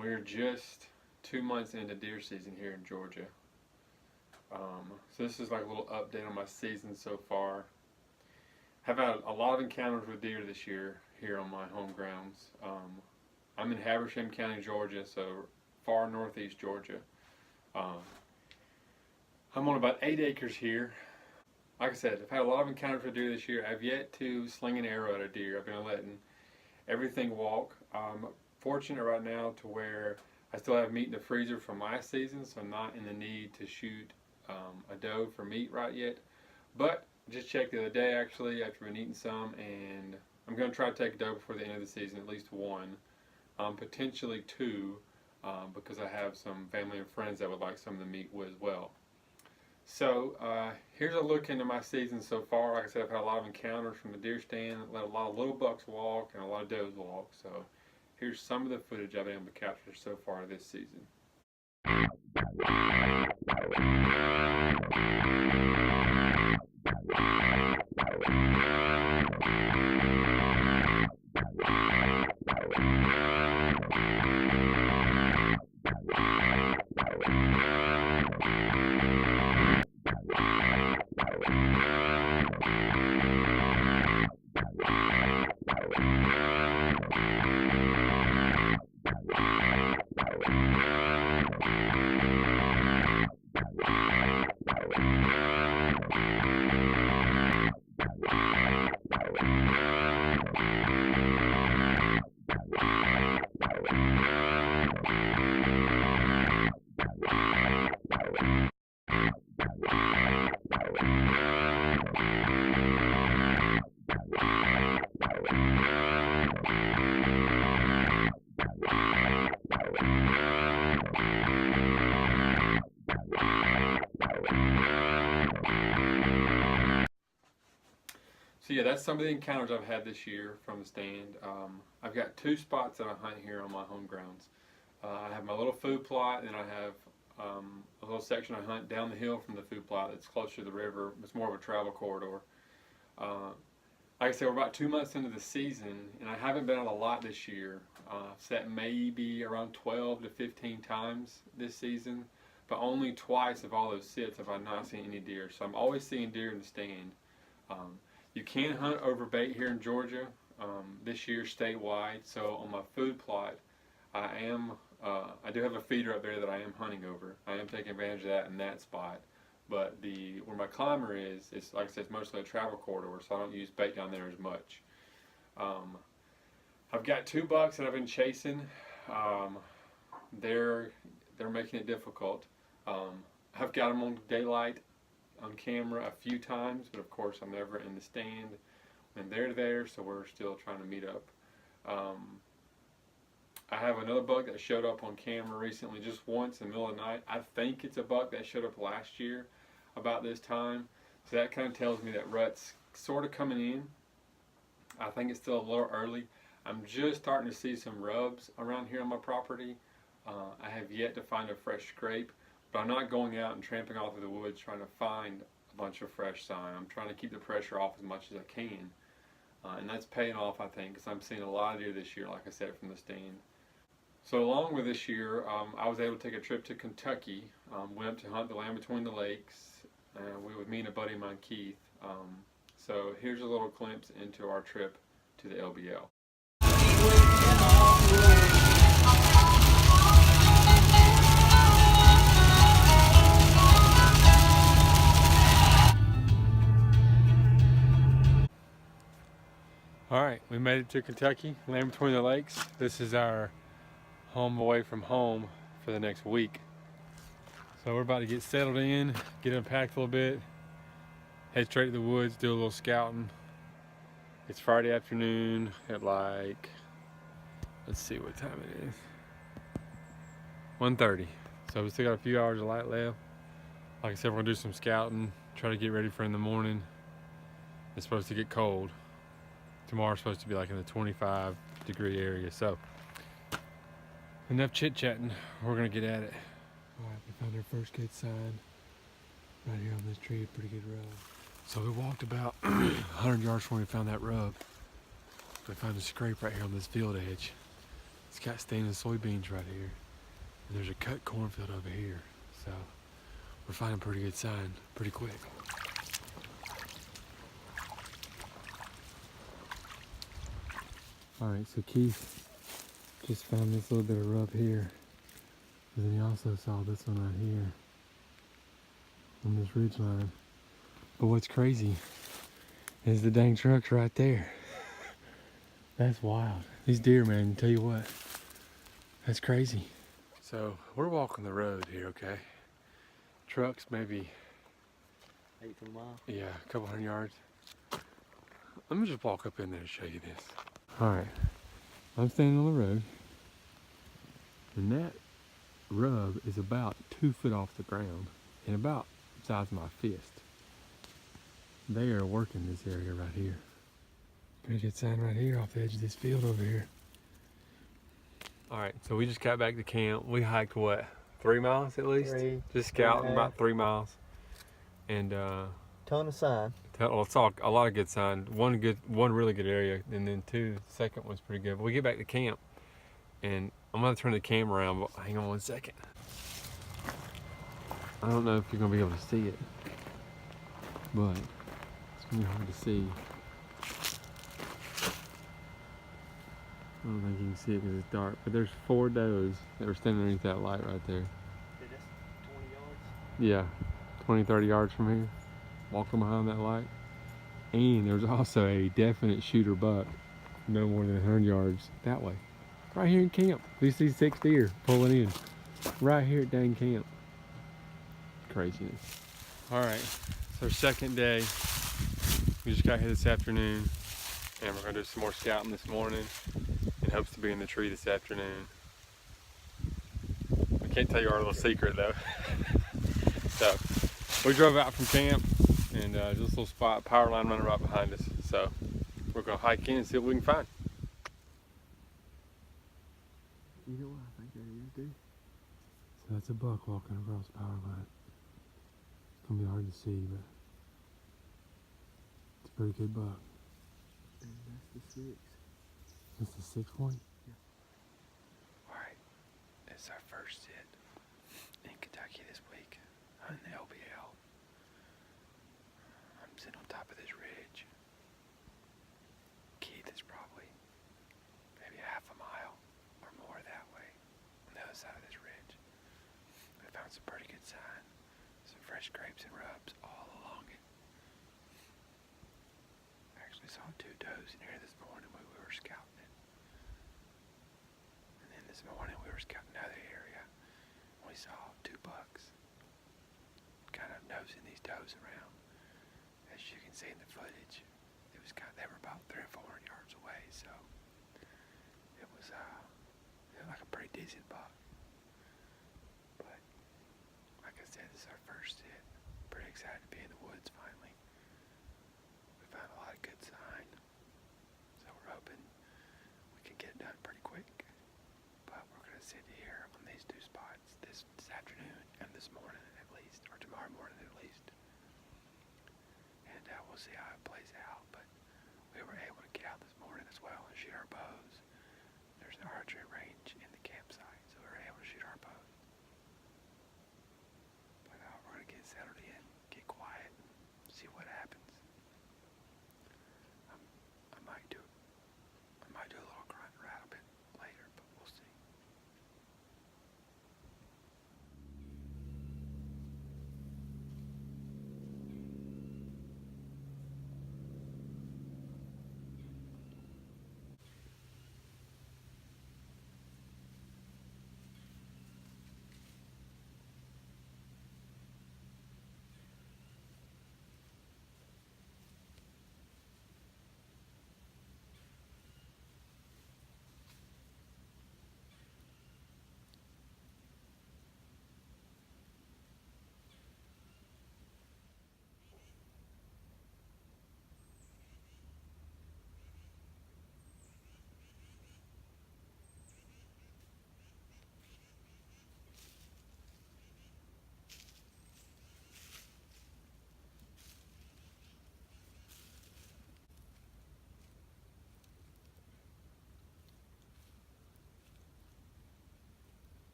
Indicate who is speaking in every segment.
Speaker 1: We're just 2 months into deer season here in Georgia. So this is like a little update on my season so far. Have had a lot of encounters with deer this year here on my home grounds. I'm in Habersham County, Georgia, so far northeast Georgia. I'm on about 8 acres here. Like I said, I've had a lot of encounters with deer this year. I've yet to sling an arrow at a deer. I've been letting everything walk. I'm fortunate right now to where I still have meat in the freezer from last season, so I'm not in the need to shoot a doe for meat right yet. But just checked the other day actually after been eating some, and I'm going to try to take a doe before the end of the season, at least one, potentially two, because I have some family and friends that would like some of the meat as well. So here's a look into my season so far. Like I said, I've had a lot of encounters from the deer stand, let a lot of little bucks walk and a lot of does walk. So here's some of the footage I've been able to capture so far this season. So yeah, that's some of the encounters I've had this year from the stand. I've got two spots that I hunt here on my home grounds. I have my little food plot, and I have a little section I hunt down the hill from the food plot that's closer to the river. It's more of a travel corridor. Like I said, we're about 2 months into the season, and I haven't been out a lot this year. I've set maybe around 12 to 15 times this season, but only twice of all those sits have I not seen any deer. So I'm always seeing deer in the stand. You can hunt over bait here in Georgia this year statewide. So on my food plot, I do have a feeder up there that I am hunting over. I am taking advantage of that in that spot. But where my climber is, it's like I said, it's mostly a travel corridor, so I don't use bait down there as much. I've got two bucks that I've been chasing. They're making it difficult. I've got them on daylight on camera a few times, but of course I'm never in the stand when they're there, so we're still trying to meet up. I have another buck that showed up on camera recently just once in the middle of the night. I think it's a buck that showed up last year about this time, so that kind of tells me that rut's sort of coming in. I think it's still a little early. I'm just starting to see some rubs around here on my property. I have yet to find a fresh scrape, but I'm not going out and tramping off of the woods trying to find a bunch of fresh sign. I'm trying to keep the pressure off as much as I can, and that's paying off, I think, because I'm seeing a lot of deer this year, like I said, from the stand. So along with this year, I was able to take a trip to Kentucky. Went up to hunt the land between the lakes. With me and a buddy of mine, Keith. So here's a little glimpse into our trip to the LBL. All right, we made it to Kentucky, land between the lakes. This is our home away from home for the next week. So we're about to get settled in, get unpacked a little bit, head straight to the woods, do a little scouting. It's Friday afternoon at like, let's see what time it is. 1:30. So we still got a few hours of light left. Like I said, we're gonna do some scouting, try to get ready for in the morning. It's supposed to get cold. Tomorrow's supposed to be like in the 25-degree area. So enough chit-chatting, we're gonna get at it. All right, we found our first good sign right here on this tree, pretty good rub. So we walked about 100 yards from where we found that rub. We found a scrape right here on this field edge. It's got standing soybeans right here. And there's a cut cornfield over here. So we're finding a pretty good sign pretty quick. Alright, so Keith just found this little bit of rub here. And then he also saw this one right here on this ridge line. But what's crazy is the dang truck's right there. That's wild. These deer, man, tell you what, that's crazy. So we're walking the road here, okay? Truck's maybe
Speaker 2: 8 to a mile.
Speaker 1: Yeah, a couple hundred yards. Let me just walk up in there and show you this. Alright, I'm standing on the road, and that rub is about 2 foot off the ground and about the size of my fist. They are working this area right here. Pretty good sign right here off the edge of this field over here. Alright, so we just got back to camp. We hiked what, 3 miles at least?
Speaker 2: 3.
Speaker 1: Just scouting about 3 miles. And
Speaker 2: Ton of sign.
Speaker 1: well, it's all a lot of good sign. One really good area, and then two, the second one's pretty good. But we get back to camp, and I'm gonna turn the camera around. But hang on 1 second. I don't know if you're gonna be able to see it, but it's gonna be hard to see. I don't think you can see it because it's dark. But there's 4 does that were standing underneath that light right there.
Speaker 2: Okay, that's 20
Speaker 1: Yeah,
Speaker 2: yards.
Speaker 1: 20, 30 yards from here, walking behind that light. And there's also a definite shooter buck, no more than 100 yards that way. Right here in camp. We see 6 deer pulling in. Right here at dang camp. Craziness. All right, so second day. We just got here this afternoon, and we're gonna do some more scouting this morning in hopes to be in the tree this afternoon. I can't tell you our little secret though. So, we drove out from camp, and just a little spot, power line running right behind us. So we're gonna hike in and see what we can find. You know what I think that is, dude? So that's a buck walking across the power line. It's gonna be hard to see, but it's a pretty good buck.
Speaker 2: And that's the 6.
Speaker 1: That's the 6th one?
Speaker 2: Yeah.
Speaker 1: Alright, it's our first sit in Kentucky this week on the LBL. I'm sitting on top of this ridge. Keith is probably maybe half a mile or more that way on the other side of this ridge. We found some pretty good sign, some fresh grapes and rubs all along it. I actually saw 2 does in here this morning when we were scouting it. And then this morning we were scouting another area. We saw 2 bucks kind of nosing these does around. As you can see in the footage, they were about 300 or 400 yards away, so it was like a pretty decent buck. But like I said, this is our first hit. Pretty excited to be in the woods finally. We found a lot of good sign, so we're hoping we can get it done pretty quick. But we're gonna sit here on these 2 spots this afternoon and this morning at least, or tomorrow morning at least. And we'll see how it plays out. But we were able to get out this morning as well and shoot our bows. There's an archery range in the campsite, so we were able to shoot our bows. But we're gonna get settled in, get quiet, and see what happens. I might do a little grunt and rattle bit later, but we'll see.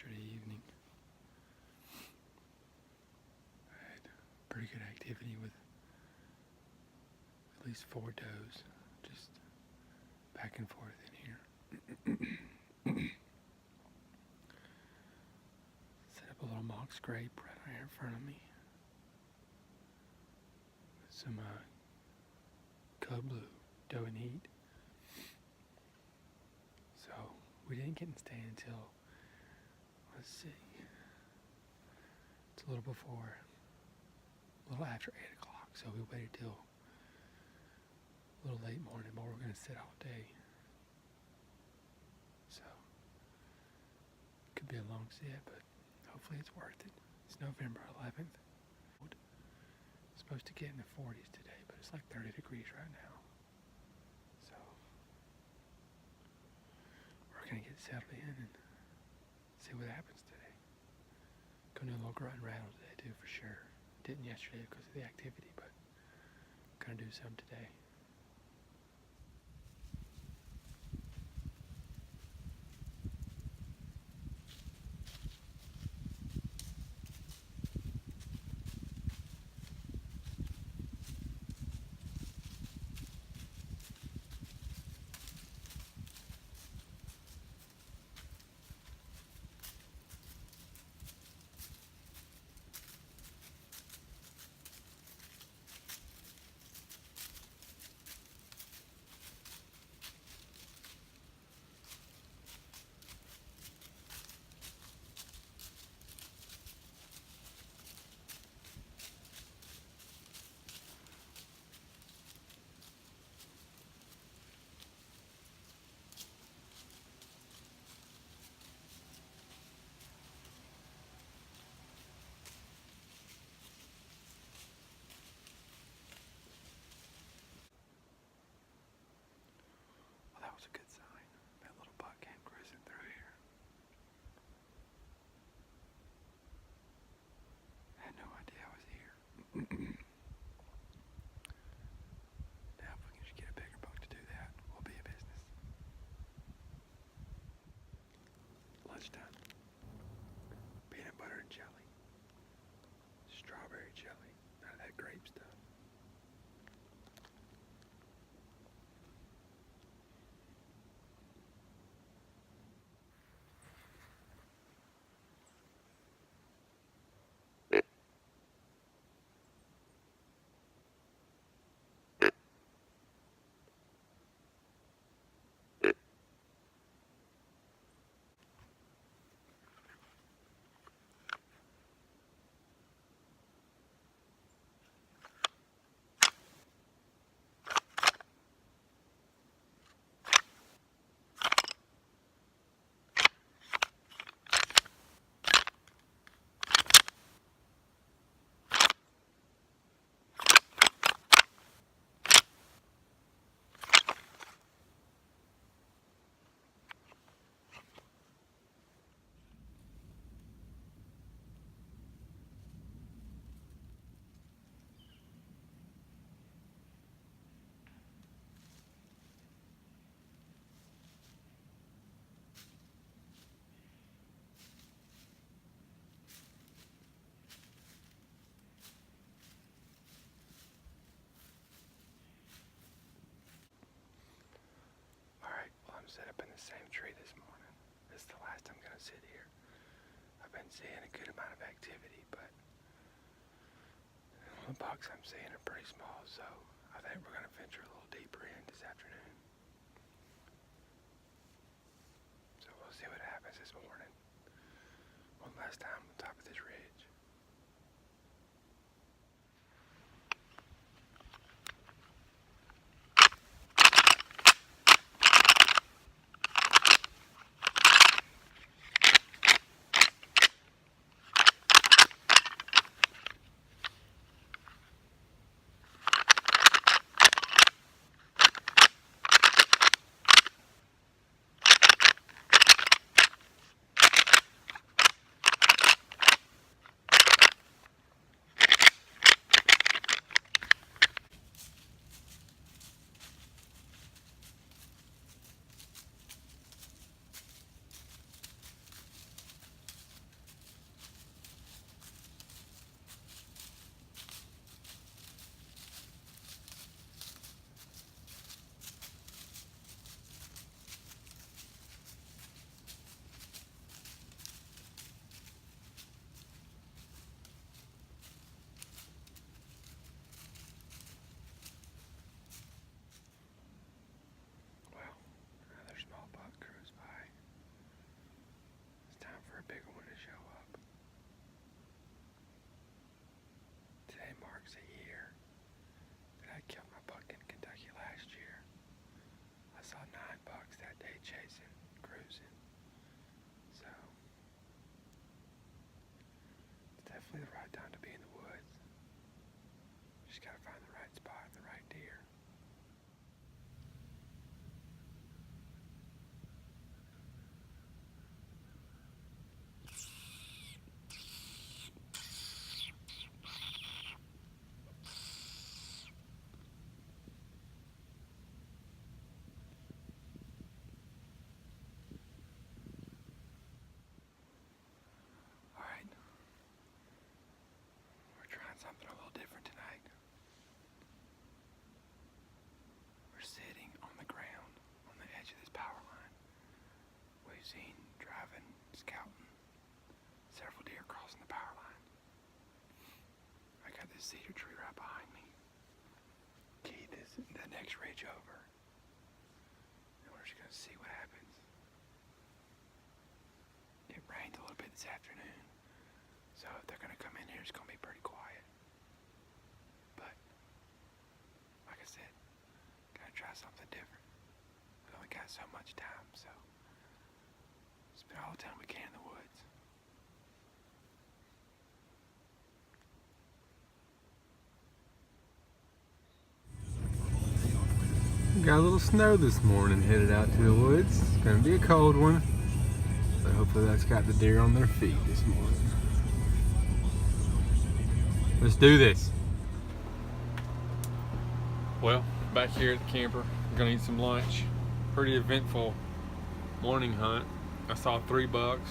Speaker 1: yesterday evening. I had pretty good activity with at least 4 does, just back and forth in here. Set up a little mock scrape right here in front of me. With some code blue doe and heat. So we didn't get in stand until, let's see, it's a little after 8 o'clock. So we waited till a little late morning, but we're going to sit all day. So could be a long sit, but hopefully it's worth it. It's November 11th. It's supposed to get in the 40s today, but it's like 30 degrees right now. So we're going to get settled in and see what happens today. Gonna do a little grunt and rattle today too, for sure. Didn't yesterday because of the activity, but gonna do some today. That was a good sign. That little buck came cruising through here. I had no idea I was here. Now if we can just get a bigger buck to do that, we'll be a business. Lunchtime. Peanut butter and jelly. Strawberry jelly. None of that grape stuff. I'm set up in the same tree this morning. This is the last I'm going to sit here. I've been seeing a good amount of activity, but the bucks I'm seeing are pretty small, so I think we're going to venture a little deeper in this afternoon. So we'll see what happens this morning. One last time on top of this ridge. I saw 9 bucks that day chasing, cruising. So it's definitely the right time to be in the woods. Just gotta find the right spot and the right deer. Alright. We're trying something a little different tonight. We're sitting on the ground on the edge of this power line. We've seen driving, scouting, several deer crossing the power line. I got this cedar tree right behind me. Keith is the next ridge over. And we're just gonna see what happens. It rained a little bit this afternoon, so if they're gonna come in here, it's gonna be pretty quiet. But like I said, gotta try something different. We only got so much time, so spend all the time we can in the woods. Got a little snow this morning, headed out to the woods. It's gonna be a cold one, but hopefully that's got the deer on their feet this morning. Let's do this. Well, back here at the camper, we're gonna eat some lunch. Pretty eventful morning hunt. I saw 3 bucks.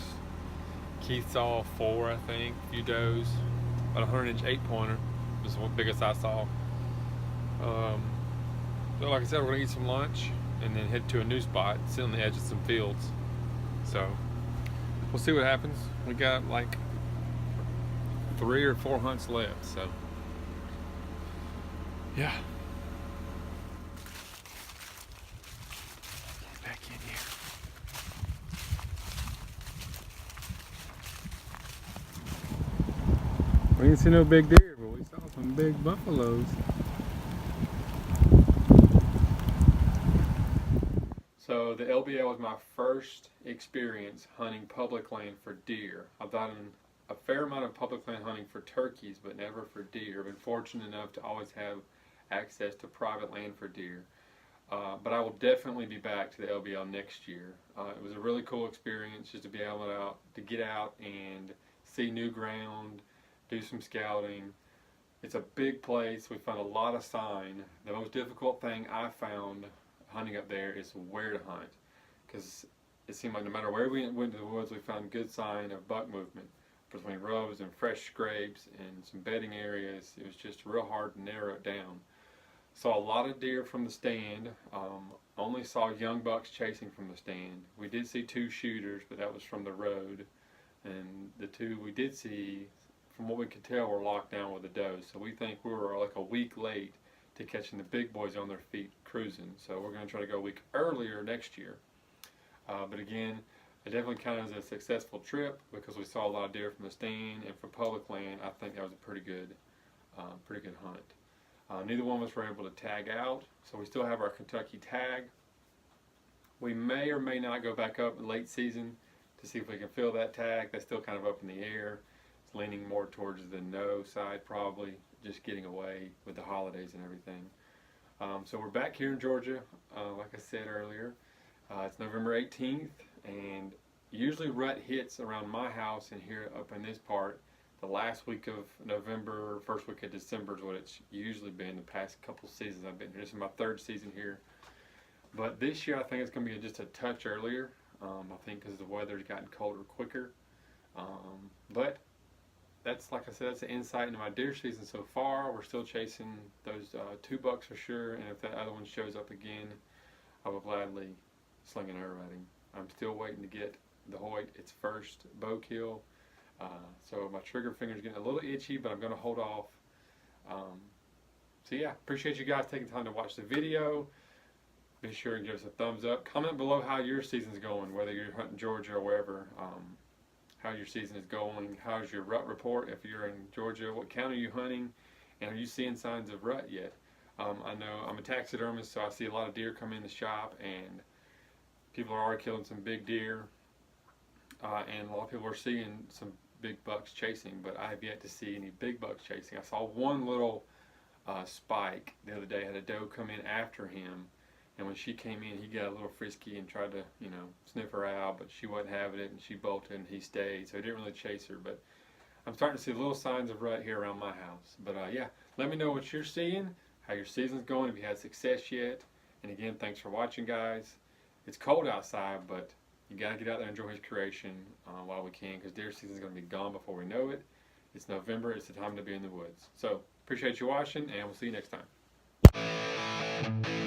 Speaker 1: Keith saw 4, I think. A few does. About a 100-inch 8-pointer was the biggest I saw. So like I said, we're gonna eat some lunch and then head to a new spot, sit on the edge of some fields. So we'll see what happens. We got like 3 or 4 hunts left, so yeah. Get back in here. We didn't see no big deer, but we saw some big buffaloes. So the LBL was my first experience hunting public land for deer. I've done a fair amount of public land hunting for turkeys, but never for deer. I've been fortunate enough to always have access to private land for deer. But I will definitely be back to the LBL next year. It was a really cool experience just to be able to get out and see new ground, do some scouting. It's a big place. We found a lot of sign. The most difficult thing I found hunting up there is where to hunt, because it seemed like no matter where we went to the woods, we found good sign of buck movement between rows and fresh scrapes and some bedding areas. It was just real hard to narrow it down. Saw a lot of deer from the stand. Only saw young bucks chasing from the stand. We did see 2 shooters, but that was from the road, and the 2 we did see, from what we could tell, were locked down with the does. So we think we were like a week late to catching the big boys on their feet cruising. So we're going to try to go a week earlier next year. But again, it definitely counted as a successful trip because we saw a lot of deer from the stand, and for public land, I think that was a pretty good hunt. Neither one of us were able to tag out, so we still have our Kentucky tag. We may or may not go back up in late season to see if we can fill that tag. That's still kind of up in the air. It's leaning more towards the no side, probably, just getting away with the holidays and everything. So we're back here in Georgia, like I said earlier. It's November 18th, and usually rut hits around my house and here up in this part the last week of November, first week of December is what it's usually been the past couple seasons I've been here. This is my 3rd season here. But this year I think it's going to be just a touch earlier. I think because the weather's gotten colder quicker. But that's, like I said, that's the insight into my deer season so far. We're still chasing those 2 bucks for sure, and if that other one shows up again, I will gladly sling an arrow at him. I'm still waiting to get the Hoyt its first bow kill. So my trigger finger's getting a little itchy, but I'm going to hold off. So yeah, appreciate you guys taking time to watch the video. Be sure and give us a thumbs up. Comment below how your season's going, whether you're hunting Georgia or wherever. How your season is going. How's your rut report if you're in Georgia? What county are you hunting? And are you seeing signs of rut yet? I know I'm a taxidermist, so I see a lot of deer come in the shop, and people are already killing some big deer, and a lot of people are seeing some big bucks chasing, but I have yet to see any big bucks chasing. I saw one little spike the other day, had a doe come in after him, and when she came in, he got a little frisky and tried to, sniff her out, but she wasn't having it, and she bolted, and he stayed, so he didn't really chase her. But I'm starting to see little signs of rut here around my house. But yeah, let me know what you're seeing, how your season's going, if you had success yet. And again, thanks for watching, guys. It's cold outside, but you got to get out there and enjoy his creation while we can, because deer season's going to be gone before we know it. It's November. It's the time to be in the woods. So appreciate you watching, and we'll see you next time.